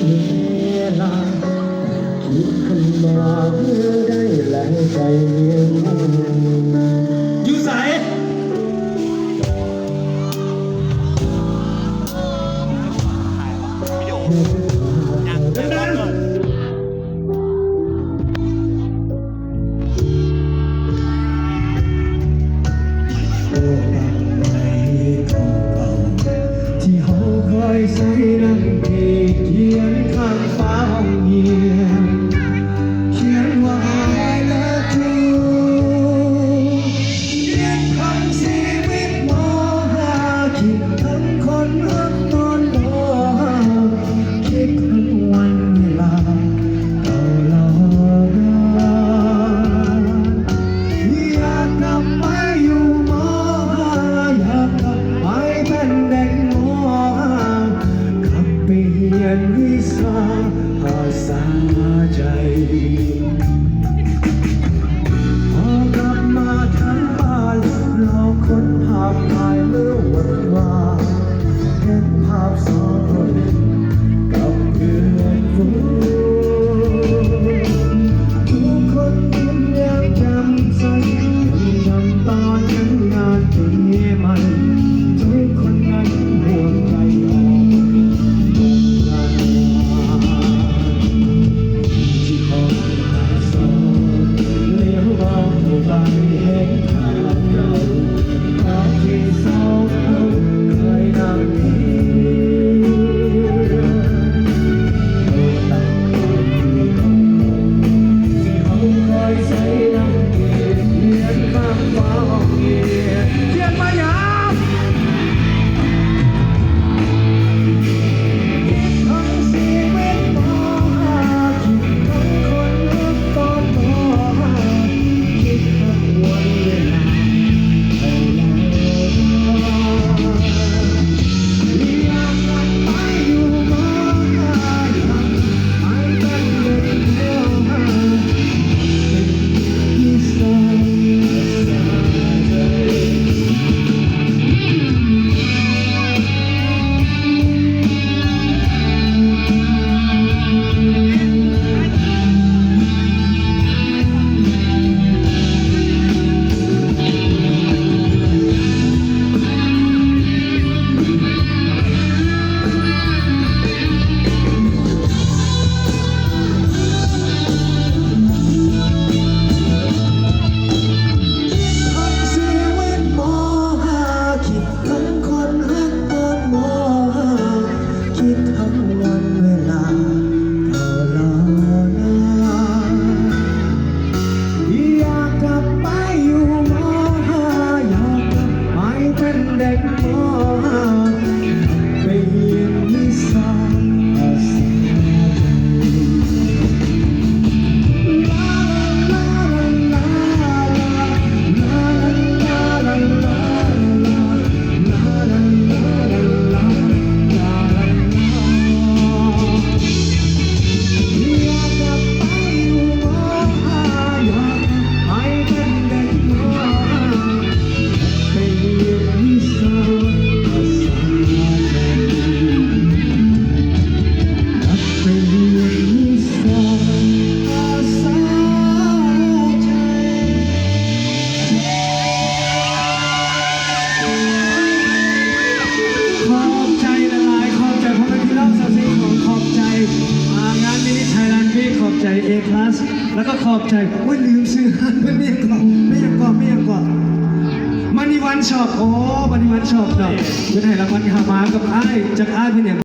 เวลาคิดขึ้นมาเมื่อได้แรงใจเมียอยู่ใสใส่น้ำที่เขียนข้างฟ้าห้องเงียนเขียนว่า I love you เขียนทั้งชีวิตมองหาคิดทั้งคนรักตอนรอคิดทั้งวันเวลาเก่ารอนานอยากกลับไปอยู่มออยากกลับไปเป็นเด็กมอเรียนวิชาภาษาใจพอกลับมาทั้งบ้านเราค้นภาพถ่ายเมื่อวันวานเห็นภาพสองคนกับเพื่อนฝูงทุกคนยิ้มแย้มแจ่มใสจำตอนนั้นงานปีใหม่ทุกคนนั้นห่วงใยA+ แล้วก็ขอบใจว่าลืมซื้อไม่ยังก่อนมันนี่วันช็อปโอ้มันนี่วันช็อปเนาะเป็นไงละวันขามากับไอ้จากไอ้เป็นอย่าง